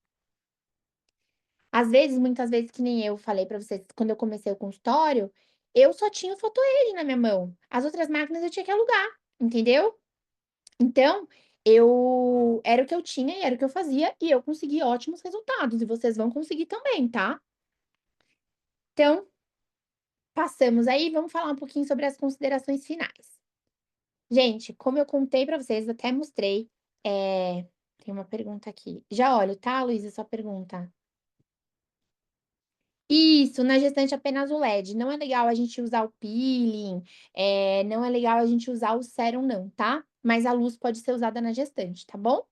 Às vezes, muitas vezes, que nem eu falei para vocês, quando eu comecei o consultório, eu só tinha o PhotoAge na minha mão. As outras máquinas eu tinha que alugar, entendeu? Então, eu era o que eu tinha e era o que eu fazia, e eu consegui ótimos resultados, e vocês vão conseguir também, tá? Então, passamos aí, vamos falar um pouquinho sobre as considerações finais. Gente, como eu contei para vocês, até mostrei, tem uma pergunta aqui. Já olho, tá, Luísa, sua pergunta? Isso, na gestante apenas o LED. Não é legal a gente usar o peeling, não é legal a gente usar o sérum não, tá? Mas a luz pode ser usada na gestante, tá bom?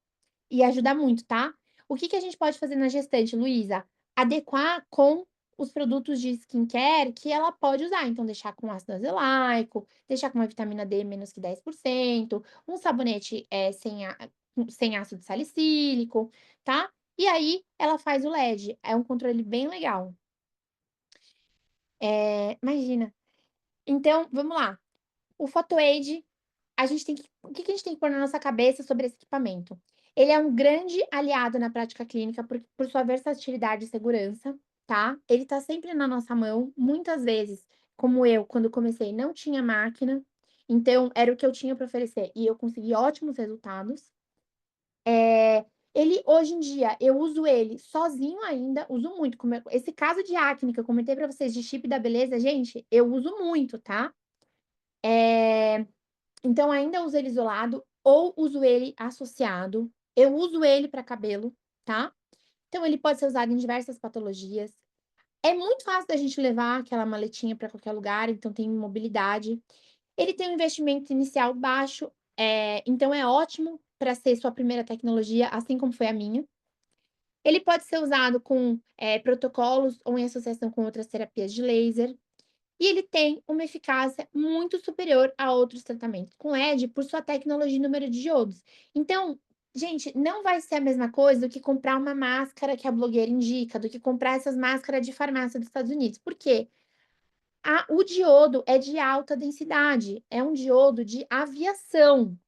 E ajuda muito, tá? O que que a gente pode fazer na gestante, Luísa? Adequar com os produtos de skincare que ela pode usar. Então, deixar com ácido azelaico, deixar com uma vitamina D menos que 10%, um sabonete sem ácido salicílico, tá? E aí, ela faz o LED. É um controle bem legal. Imagina. Então, vamos lá. O PhotoAid, a gente tem que o que que a gente tem que pôr na nossa cabeça sobre esse equipamento? Ele é um grande aliado na prática clínica por sua versatilidade e segurança, tá? Ele tá sempre na nossa mão. Muitas vezes, como eu, quando comecei, não tinha máquina, então era o que eu tinha para oferecer e eu consegui ótimos resultados. Ele hoje em dia, eu uso ele sozinho ainda, uso muito, esse caso de acne que eu comentei para vocês de chip da beleza, gente, eu uso muito, tá? Então ainda uso ele isolado ou uso ele associado. Eu uso ele para cabelo, tá? Então ele pode ser usado em diversas patologias. É muito fácil da gente levar aquela maletinha para qualquer lugar, então tem mobilidade. Ele tem um investimento inicial baixo, então é ótimo para ser sua primeira tecnologia, assim como foi a minha. Ele pode ser usado com, protocolos ou em associação com outras terapias de laser. E ele tem uma eficácia muito superior a outros tratamentos com LED por sua tecnologia e número de diodos. Então, gente, não vai ser a mesma coisa do que comprar uma máscara que a blogueira indica, do que comprar essas máscaras de farmácia dos Estados Unidos. Por quê? O diodo é de alta densidade, é um diodo de aviação.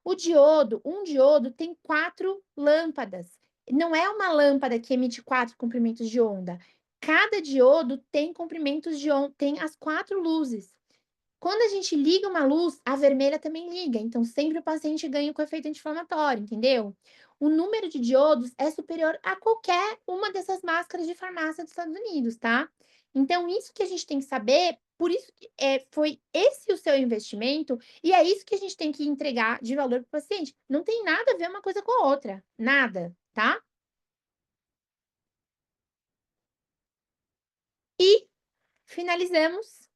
Um diodo tem 4 lâmpadas. Não é uma lâmpada que emite 4 comprimentos de onda. Cada diodo tem comprimentos de onda, tem as 4 luzes. Quando a gente liga uma luz, a vermelha também liga, então sempre o paciente ganha com efeito anti-inflamatório, entendeu? O número de diodos é superior a qualquer uma dessas máscaras de farmácia dos Estados Unidos, tá? Então, isso que a gente tem que saber, por isso que foi esse o seu investimento, e é isso que a gente tem que entregar de valor para o paciente. Não tem nada a ver uma coisa com a outra, nada, tá? E finalizamos.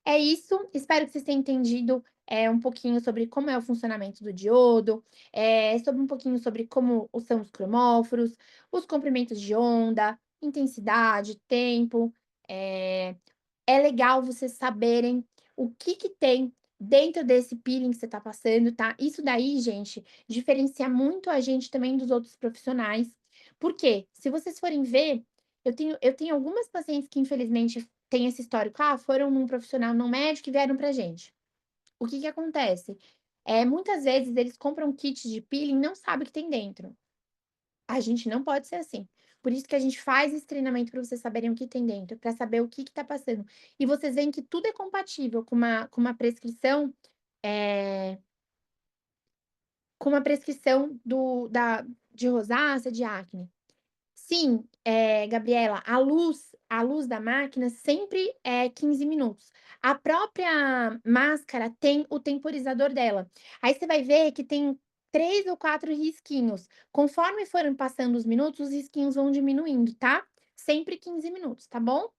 É isso, espero que vocês tenham entendido, um pouquinho sobre como é o funcionamento do diodo, sobre um pouquinho sobre como são os cromóforos, os comprimentos de onda, intensidade, tempo. É legal vocês saberem o que que tem dentro desse peeling que você está passando, tá? Isso daí, gente, diferencia muito a gente também dos outros profissionais. Por quê? Se vocês forem ver, eu tenho algumas pacientes que infelizmente têm esse histórico, foram num profissional não médico e vieram pra gente. O que que acontece? Muitas vezes eles compram kits de peeling e não sabem o que tem dentro. A gente não pode ser assim. Por isso que a gente faz esse treinamento para vocês saberem o que tem dentro, para saber o que está passando. E vocês veem que tudo é compatível com uma prescrição, eh, com uma prescrição de rosácea, de acne. Sim, Gabriela, a luz da máquina sempre é 15 minutos. A própria máscara tem o temporizador dela. Aí você vai ver que tem 3 ou 4 risquinhos. Conforme forem passando os minutos, os risquinhos vão diminuindo, tá? Sempre 15 minutos, tá bom?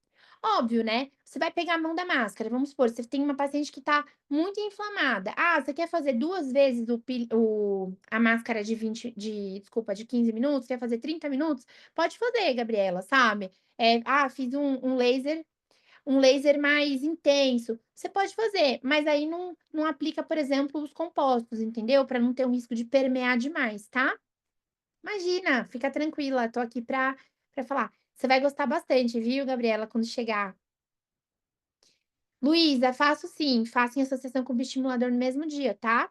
Óbvio, né, você vai pegar a mão da máscara, vamos supor, você tem uma paciente que tá muito inflamada. Você quer fazer 2 vezes a máscara desculpa, de 15 minutos, quer fazer 30 minutos? Pode fazer, Gabriela, sabe? Fiz um laser mais intenso. Você pode fazer, mas aí não aplica, por exemplo, os compostos, entendeu? Para não ter um risco de permear demais, tá? Imagina, fica tranquila, tô aqui pra falar. Você vai gostar bastante, viu, Gabriela, quando chegar. Luísa, faço sim, faço em associação com o bioestimulador no mesmo dia, tá?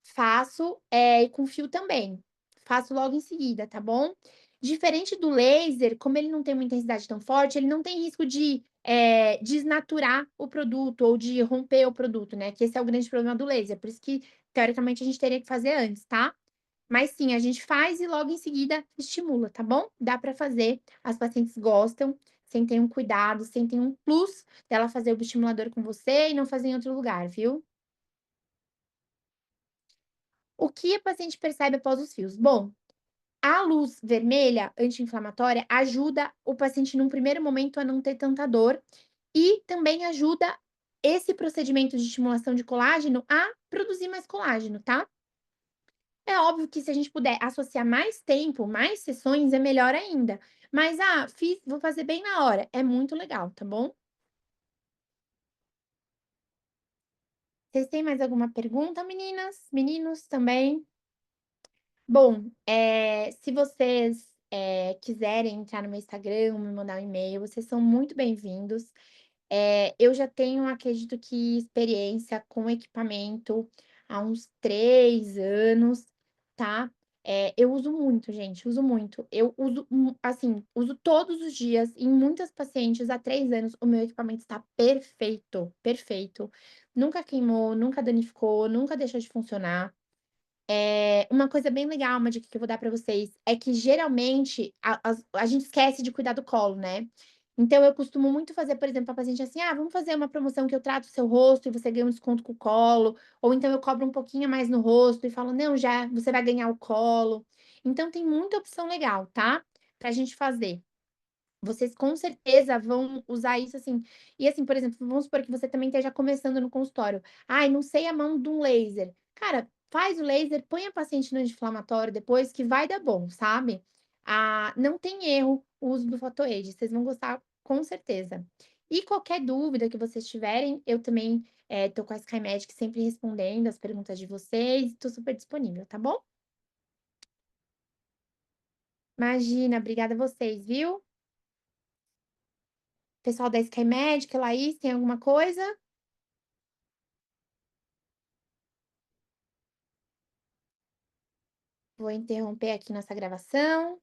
Faço, e com fio também. Faço logo em seguida, tá bom? Diferente do laser, como ele não tem uma intensidade tão forte, ele não tem risco de, desnaturar o produto ou de romper o produto, né, que esse é o grande problema do laser, por isso que, teoricamente, a gente teria que fazer antes, tá? Mas sim, a gente faz e logo em seguida estimula, tá bom? Dá pra fazer, as pacientes gostam, sentem um cuidado, sentem um plus dela fazer o bioestimulador com você e não fazer em outro lugar, viu? O que a paciente percebe após os fios? Bom, a luz vermelha anti-inflamatória ajuda o paciente num primeiro momento a não ter tanta dor e também ajuda esse procedimento de estimulação de colágeno a produzir mais colágeno, tá? É óbvio que se a gente puder associar mais tempo, mais sessões, é melhor ainda. Mas, vou fazer bem na hora, é muito legal, tá bom? Vocês têm mais alguma pergunta, meninas? Meninos também? Bom, se vocês, quiserem entrar no meu Instagram, me mandar um e-mail, vocês são muito bem-vindos. Eu já tenho, acredito que, experiência com equipamento há uns 3 anos, tá. Eu uso muito, gente, uso muito. Eu uso, assim, uso todos os dias em muitas pacientes há 3 anos, o meu equipamento está perfeito, perfeito. Nunca queimou, nunca danificou, nunca deixou de funcionar. Uma coisa bem legal, uma dica que eu vou dar pra vocês, é que geralmente a gente esquece de cuidar do colo, né. Então eu costumo muito fazer, por exemplo, pra paciente assim: "Ah, vamos fazer uma promoção que eu trato o seu rosto e você ganha um desconto com o colo", ou então eu cobro um pouquinho a mais no rosto e falo: "Não, já você vai ganhar o colo". Então tem muita opção legal, tá, pra gente fazer. Vocês com certeza vão usar isso, assim e assim, por exemplo, vamos supor que você também esteja começando no consultório. "Ai, não sei a mão de um laser". Cara, faz o laser, põe a paciente no anti-inflamatório depois que vai dar bom, sabe. Não tem erro o uso do Photoaid, vocês vão gostar com certeza. E qualquer dúvida que vocês tiverem, eu também, tô com a SkyMedic sempre respondendo as perguntas de vocês, tô super disponível, tá bom? Imagina, obrigada a vocês, viu? Pessoal da SkyMedic, Laís, tem alguma coisa? Vou interromper aqui nossa gravação.